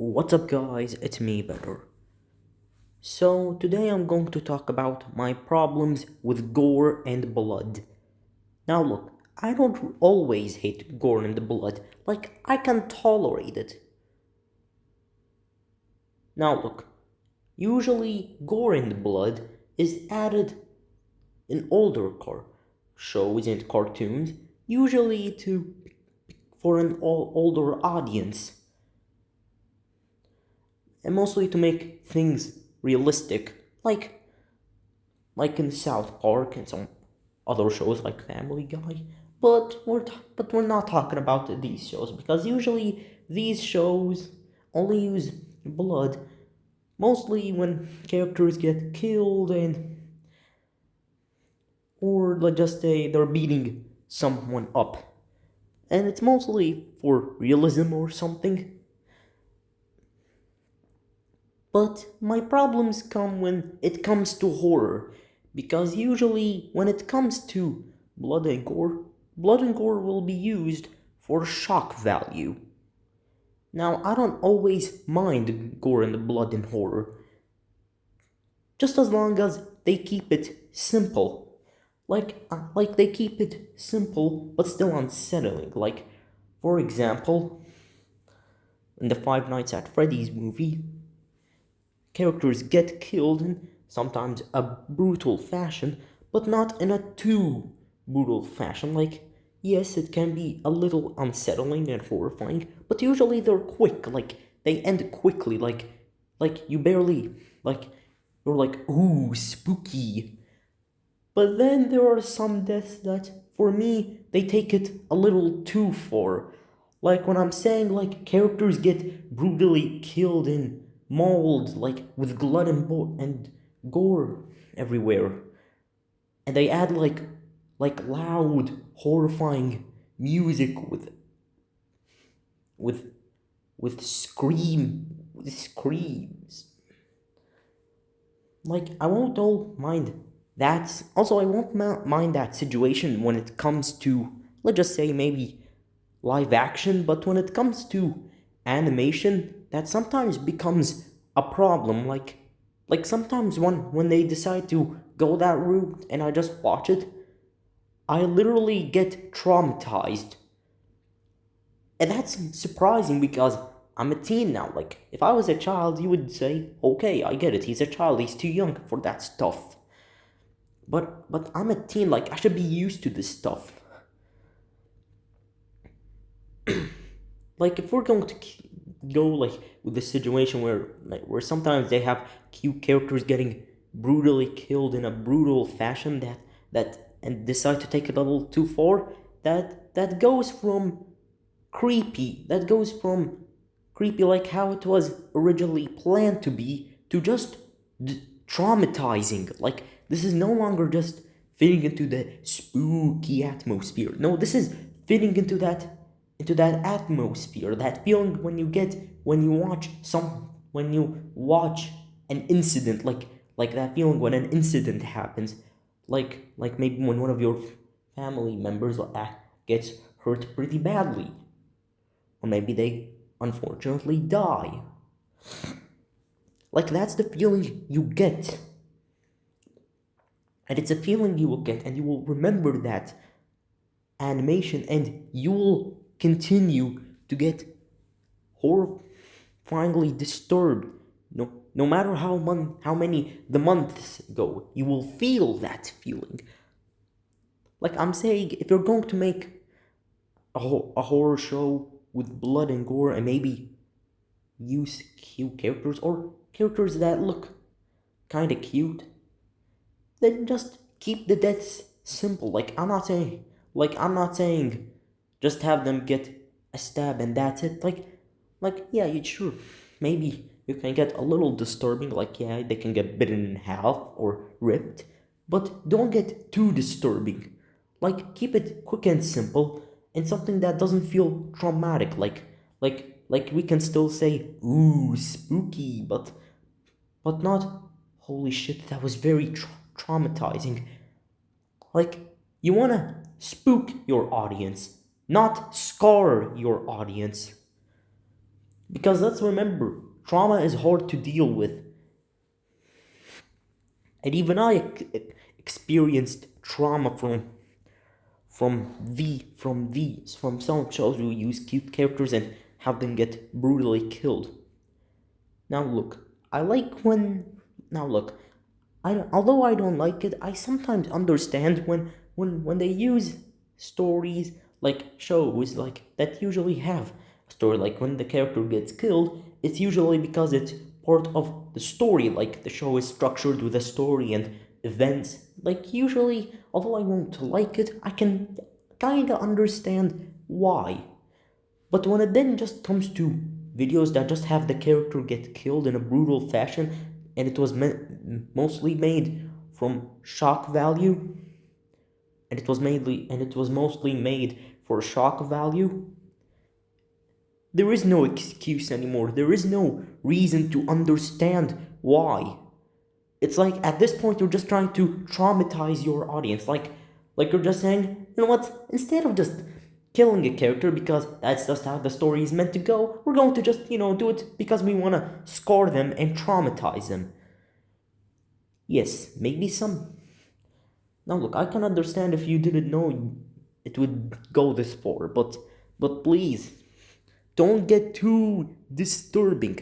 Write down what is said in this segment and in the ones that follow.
What's up, guys? It's me, Better. So, today I'm going to talk about my problems with gore and blood. Now, look, I don't always hate gore and blood, I can tolerate it. Now, look, usually gore and blood is added in older shows and cartoons, usually for an older audience, and mostly to make things realistic, like in South Park and some other shows like Family Guy. But we're not talking about these shows because usually these shows only use blood mostly when characters get killed and or like just they're beating someone up. And it's mostly for realism or something. But my problems come when it comes to horror, because usually when it comes to blood and gore will be used for shock value. Now, I don't always mind gore and blood in horror, just as long as they keep it simple. Like they keep it simple but still unsettling. Like, for example, in the Five Nights at Freddy's movie, characters get killed in sometimes a brutal fashion, but not in a too brutal fashion. Like, yes, it can be a little unsettling and horrifying, but usually they're quick. Like, they end quickly. Like you barely like you're like, ooh, spooky. But then there are some deaths that, for me, they take it a little too far. Like when I'm saying like characters get brutally killed and mauled, like with blood and gore everywhere, and they add like loud, horrifying music with with screams. Like, I won't all mind that. Also, I won't mind that situation when it comes to, let's just say, maybe live action, but when it comes to animation, that sometimes becomes a problem. Like sometimes when they decide to go that route and I just watch it, I literally get traumatized. And that's surprising because I'm a teen now. Like, if I was a child, you would say, okay, I get it. He's a child. He's too young for that stuff. But I'm a teen. Like, I should be used to this stuff. Like, if we're going to go like with the situation where sometimes they have cute characters getting brutally killed in a brutal fashion that and decide to take it a little too far, that goes from creepy like how it was originally planned to be, to just traumatizing. Like, this is no longer just fitting into the spooky atmosphere. No, this is fitting into that atmosphere, that feeling when you watch an incident, like that feeling when an incident happens, like maybe when one of your family members gets hurt pretty badly, or maybe they unfortunately die. Like, that's the feeling you get. And it's a feeling you will get, and you will remember that animation, and you will continue to get horrifyingly disturbed. No matter how many the months go, you will feel that feeling. Like I'm saying, if you're going to make a horror show with blood and gore and maybe use cute characters or characters that look kind of cute, then just keep the deaths simple. I'm not saying just have them get a stab and that's it. Yeah, you sure, maybe you can get a little disturbing. Like, yeah, they can get bitten in half or ripped, but don't get too disturbing. Like, keep it quick and simple and something that doesn't feel traumatic. Like we can still say ooh, spooky, but not holy shit, that was very traumatizing. Like, you wanna spook your audience, not scar your audience. Because let's remember, trauma is hard to deal with. And even I experienced trauma from some shows who use cute characters and have them get brutally killed. Now look, I like when now look, although I don't like it, I sometimes understand when they use stories like shows like that usually have a story like when the character gets killed, it's usually because it's part of the story, like the show is structured with a story and events. Like usually, although I won't like it, I can kinda understand why. But when it then just comes to videos that just have the character get killed in a brutal fashion, and it was mostly made from shock value, and it was mostly made for shock value, there is no excuse anymore. There is no reason to understand why. It's like at this point you're just trying to traumatize your audience. Like you're just saying, you know what? Instead of just killing a character because that's just how the story is meant to go, we're going to just, do it because we want to scar them and traumatize them. Yes, maybe some. Now look, I can understand if you didn't know it would go this far, but please don't get too disturbing,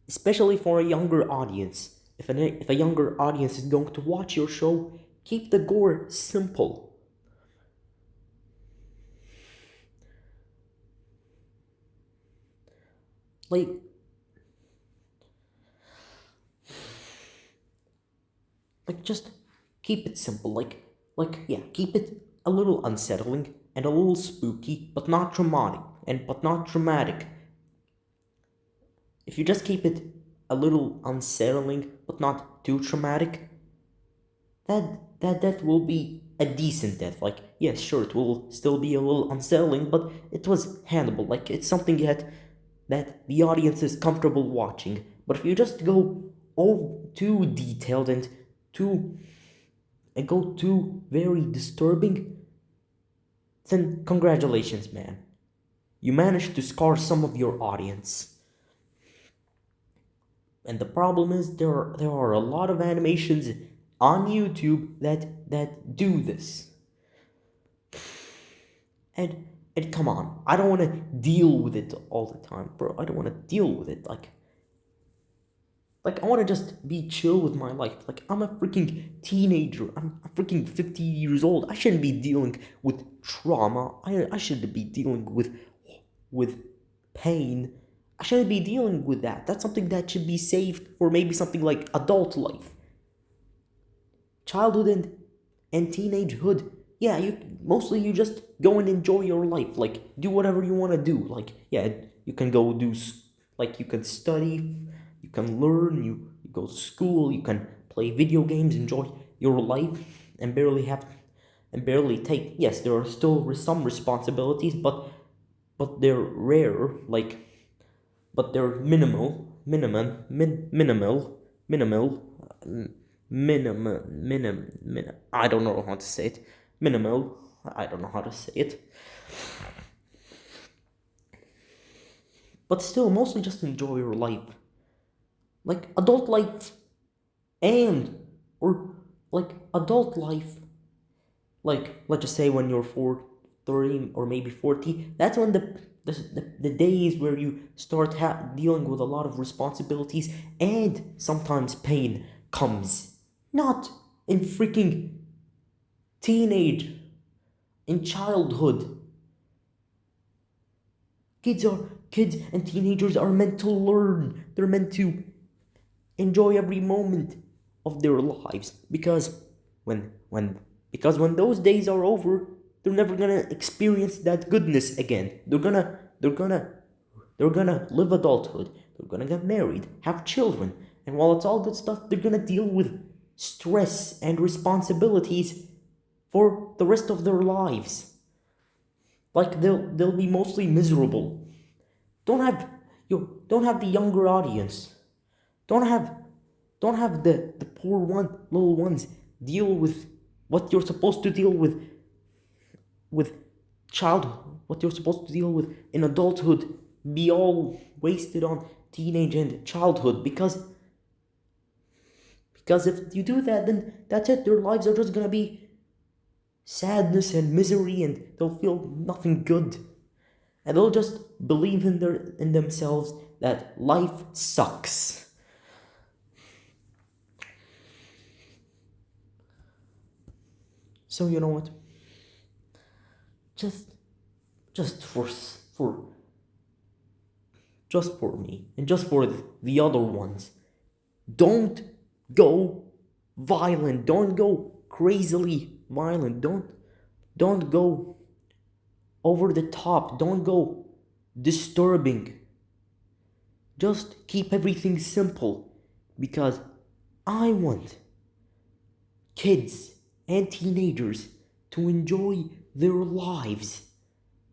especially for a younger audience. If a younger audience is going to watch your show, keep the gore simple. Like, just keep it simple. Yeah, keep it a little unsettling and a little spooky, but not dramatic. But not dramatic. If you just keep it a little unsettling, but not too traumatic, that death will be a decent death. Like, yes, sure, it will still be a little unsettling, but it was handleable. Like, it's something that the audience is comfortable watching. But if you just go too detailed and go too very disturbing, then congratulations, man. You managed to scar some of your audience. And the problem is there are a lot of animations on YouTube that do this. And come on, I don't want to deal with it all the time, bro. I don't want to deal with it. Like I want to just be chill with my life. Like I'm a freaking teenager. I'm freaking 50 years old. I shouldn't be dealing with trauma. I shouldn't be dealing with pain. I shouldn't be dealing with that. That's something that should be saved for maybe something like adult life. Childhood and teenagehood. Yeah, you just go and enjoy your life. Like do whatever you want to do. Like yeah, you can go do like you can study, you can learn, you go to school, you can play video games, enjoy your life and barely take. Yes, there are still some responsibilities, but they're rare. But they're I don't know how to say it. Minimal, I don't know how to say it. But still, mostly just enjoy your life. Like adult life or like adult life. Like, let's just say when you're 30 or maybe 40, that's when the days where you start dealing with a lot of responsibilities and sometimes pain comes. Not in freaking teenage, in childhood. Kids and teenagers are meant to learn. They're meant to enjoy every moment of their lives because when those days are over, they're never gonna experience that goodness again. They're gonna live adulthood. They're gonna get married, have children, and while it's all good stuff, they're gonna deal with stress and responsibilities for the rest of their lives. Like they'll be mostly miserable. Don't have the younger audience. Don't have the poor little ones deal with what you're supposed to deal with childhood, what you're supposed to deal with in adulthood be all wasted on teenage and childhood because if you do that, then that's it. Their lives are just gonna be sadness and misery, and they'll feel nothing good. And they'll just believe in themselves that life sucks. So you know what? Just just for just for me and just for the other ones, don't go violent. Don't go crazily violent. Don't go over the top. Don't go disturbing. Just keep everything simple, because I want kids and teenagers to enjoy their lives,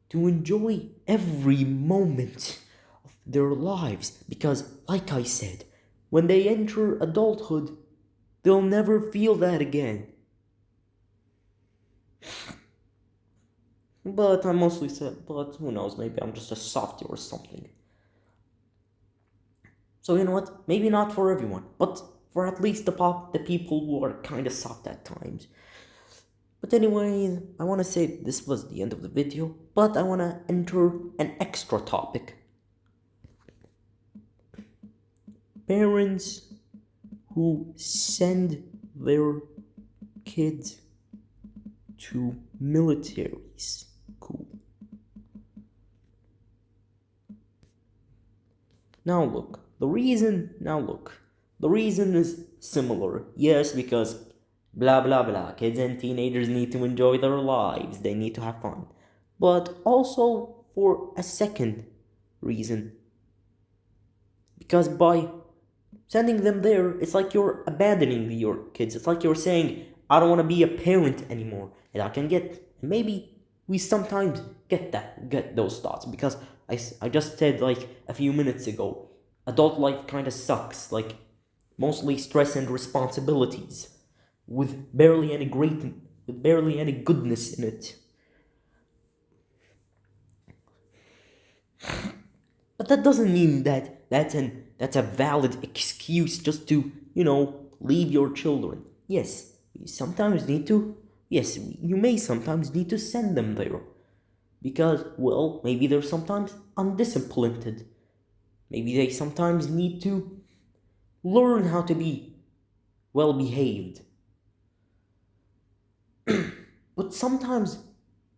to enjoy every moment of their lives, because, like I said, when they enter adulthood, they'll never feel that again. But I mostly said, but who knows, maybe I'm just a softie or something. So you know what? Maybe not for everyone, but for at least the people who are kind of soft at times. But anyway, I want to say this was the end of the video, but I want to enter an extra topic. Parents who send their kids to military school. Now look, the reason is similar. Yes, because blah blah blah, kids and teenagers need to enjoy their lives, they need to have fun. But also for a second reason. Because by sending them there, it's like you're abandoning your kids. It's like you're saying, I don't want to be a parent anymore. And I can maybe we sometimes get those thoughts, because I just said like a few minutes ago, adult life kind of sucks, like mostly stress and responsibilities, with barely any goodness in it. But that doesn't mean that that's a valid excuse just to, leave your children. Yes, you may sometimes need to send them there. Because, well, maybe they're sometimes undisciplined. Maybe they sometimes need to learn how to be well behaved. But sometimes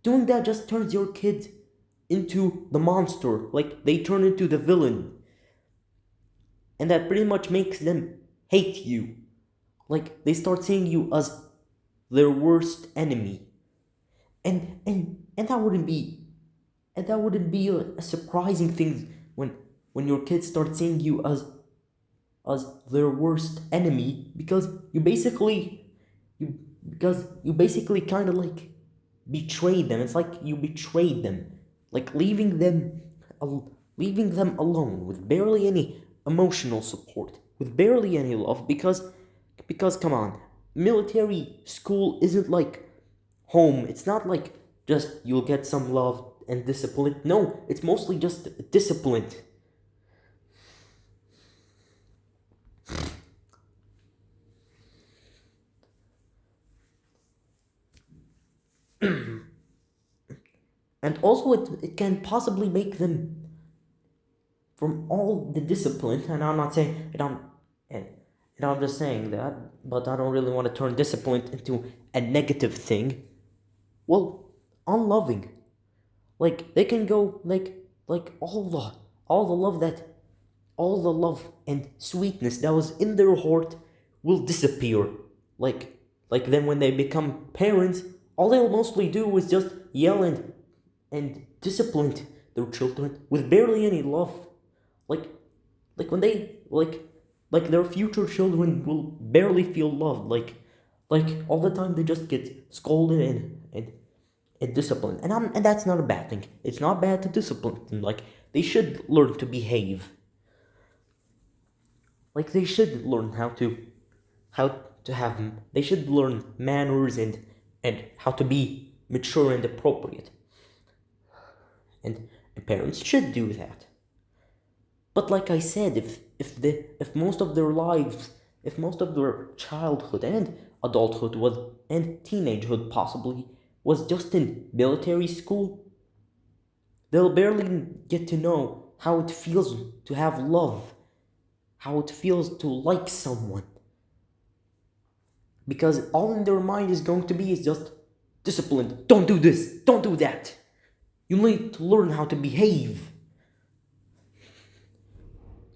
doing that just turns your kid into the monster. Like, they turn into the villain. And that pretty much makes them hate you. Like, they start seeing you as their worst enemy. And that wouldn't be a surprising thing when your kids start seeing you as their worst enemy, because you basically kind of like betrayed them. It's like you betrayed them, like leaving them alone with barely any emotional support, with barely any love, because come on, military school isn't like home. It's not like just you'll get some love and discipline. No, it's mostly just discipline. And also it can possibly make them, from all the discipline, and I'm not saying, and I'm just saying that, but I don't really want to turn discipline into a negative thing. Well, unloving. Like, they can go like all the love and sweetness that was in their heart will disappear. Like then when they become parents, all they'll mostly do is just yell and discipline their children with barely any love. Like when they like their future children will barely feel loved. Like all the time they just get scolded and disciplined. And that's not a bad thing. It's not bad to discipline them. Like, they should learn to behave. Like, they should learn how to have, they should learn manners and how to be mature and appropriate. And parents should do that. But like I said, if most of their lives, if most of their childhood and adulthood was and teenagehood possibly was just in military school, they'll barely get to know how it feels to have love, how it feels to like someone. Because all in their mind is going to be is just discipline. Don't do this, don't do that. You need to learn how to behave.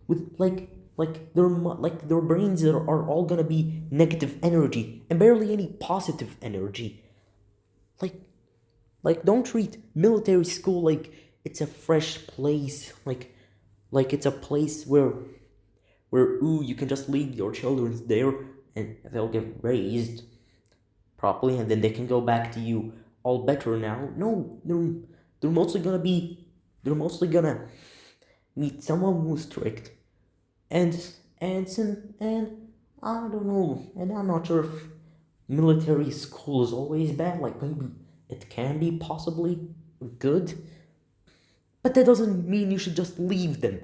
With like their brains are all gonna be negative energy and barely any positive energy. Like don't treat military school like it's a fresh place, like it's a place where ooh you can just leave your children there and they'll get raised properly and then they can go back to you all better now. No, they're mostly gonna be they're mostly gonna meet someone who's strict and and I don't know, and I'm not sure if military school is always bad. Like maybe it can be possibly good, but that doesn't mean you should just leave them.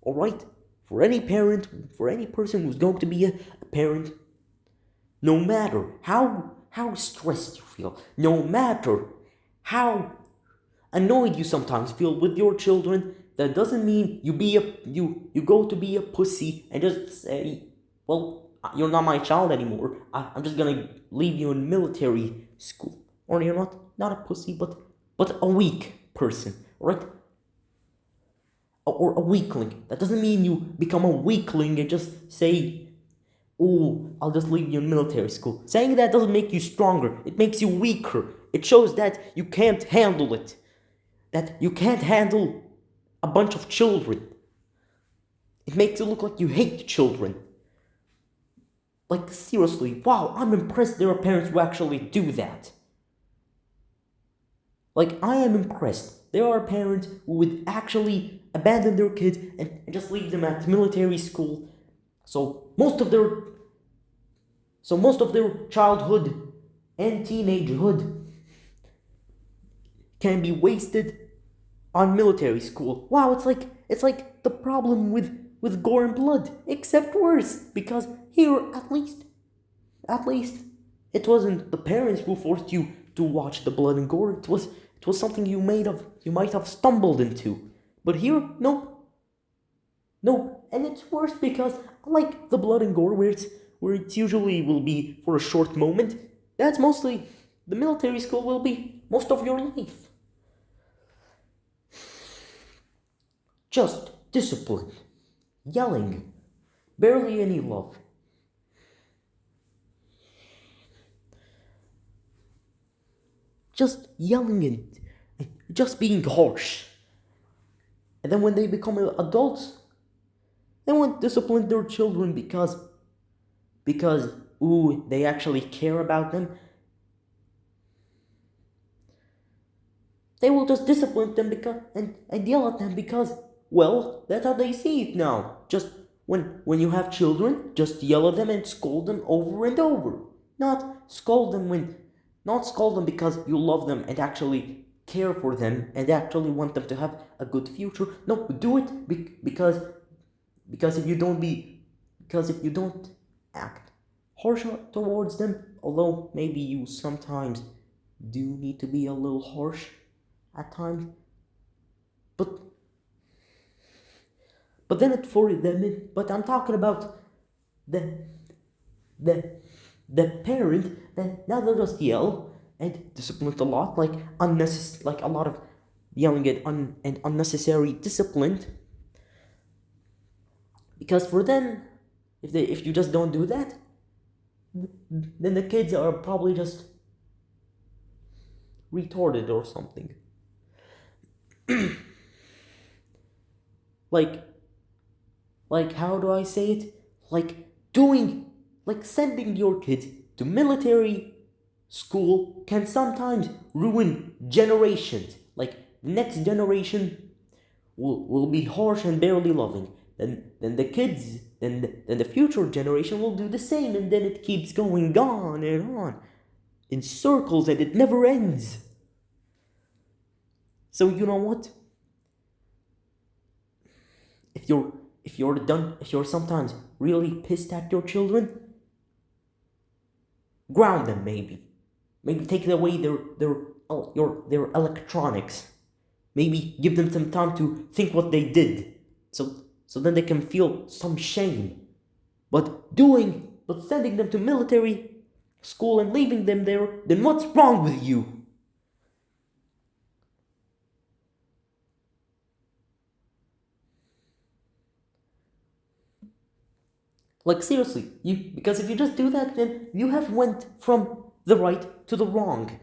All right, for any parent, for any person who's going to be a parent, no matter how stressed you feel, no matter how annoyed you sometimes feel with your children, that doesn't mean you go to be a pussy and just say, well, you're not my child anymore. I'm just gonna leave you in military school, or you're not a pussy, but a weak person, right? Or a weakling. That doesn't mean you become a weakling and just say, oh, I'll just leave you in military school. Saying that doesn't make you stronger. It makes you weaker. It shows that you can't handle it. That you can't handle a bunch of children. It makes it look like you hate children. Like, seriously, wow, I'm impressed there are parents who actually do that. Like, I am impressed. There are parents who would actually abandon their kids and just leave them at military school. So most of their childhood and teenagehood can be wasted on military school. Wow, it's like the problem with gore and blood, except worse, because here at least it wasn't the parents who forced you to watch the blood and gore. It was something you might have stumbled into. But here, nope. Nope. And it's worse because unlike the blood and gore where it usually will be for a short moment, that's mostly the military school will be most of your life. Just discipline, yelling, barely any love. Just yelling and just being harsh. And then when they become adults, they won't discipline their children because ooh, they actually care about them. They will just discipline them because and yell at them because, well, that's how they see it now. Just when you have children, just yell at them and scold them over and over. Not scold them because you love them and actually care for them and actually want them to have a good future. No, do it because if you don't act harsh towards them, although maybe you sometimes do need to be a little harsh at times, but then it for them. But I'm talking about the the parent that now they'll just yell and discipline a lot, like like a lot of yelling and unnecessary discipline. Because for them, if you just don't do that, then the kids are probably just retarded or something. like how do I say it? Sending your kids to military school can sometimes ruin generations. Like the next generation will be harsh and barely loving. Then the kids, then the future generation will do the same, and then it keeps going on and on in circles, and it never ends. So you know what? if you're sometimes really pissed at your children, ground them maybe. Maybe take away their electronics. Maybe give them some time to think what they did. So then they can feel some shame. But sending them to military school and leaving them there, then what's wrong with you? Like seriously, you because if you just do that, then you have went from the right to the wrong.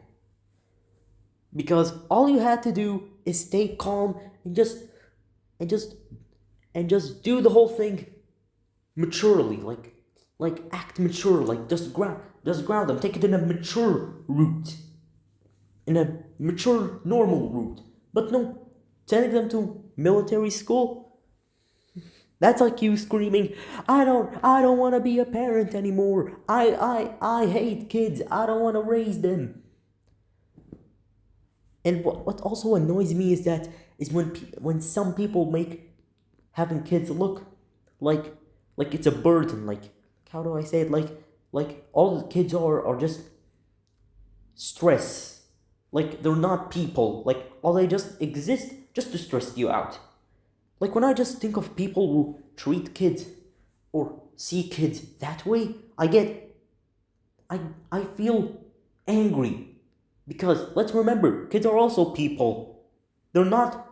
Because all you had to do is stay calm and just and just do the whole thing maturely, like act mature, like just ground them, take it in a mature route, in a mature normal route. But no, sending them to military school, that's like you screaming, I don't want to be a parent anymore. I hate kids. I don't want to raise them. And what also annoys me is when some people make having kids look like it's a burden. Like, how do I say it? Like all the kids are just stress. Like they're not people. Like all they just exist just to stress you out. Like when I just think of people who treat kids or see kids that way, I feel angry. Because let's remember, kids are also people. They're not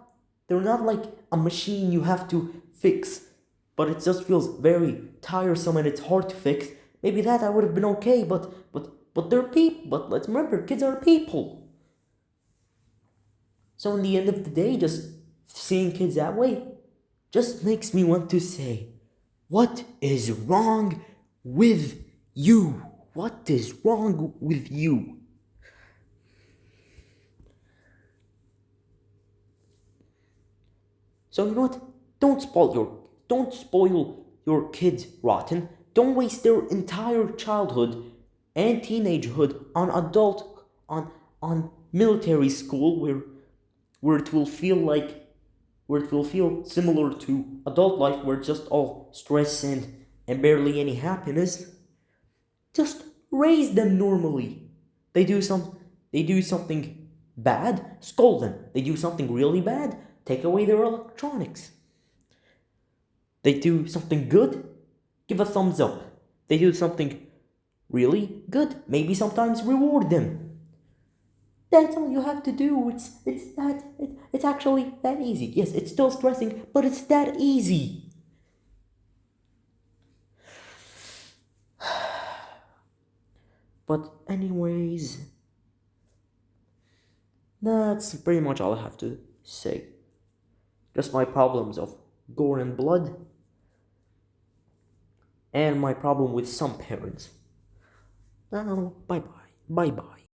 they're not like a machine you have to fix, but it just feels very tiresome and it's hard to fix. Maybe that I would have been okay, but they're people. But let's remember, kids are people. So in the end of the day, just seeing kids that way just makes me want to say, what is wrong with you? What is wrong with you? So you know what? Don't spoil your kids rotten. Don't waste their entire childhood and teenagehood on on military school where it will feel where it will feel similar to adult life where it's just all stress and barely any happiness. Just raise them normally. They do some they do something bad, scold them. They do something really bad, take away their electronics. They do something good, give a thumbs up. They do something really good, maybe sometimes reward them. That's all you have to do. It's actually that easy. Yes, it's still stressing, but it's that easy. But anyways, that's pretty much all I have to say. Just my problems of gore and blood, and my problem with some parents. Now, bye bye. Bye bye.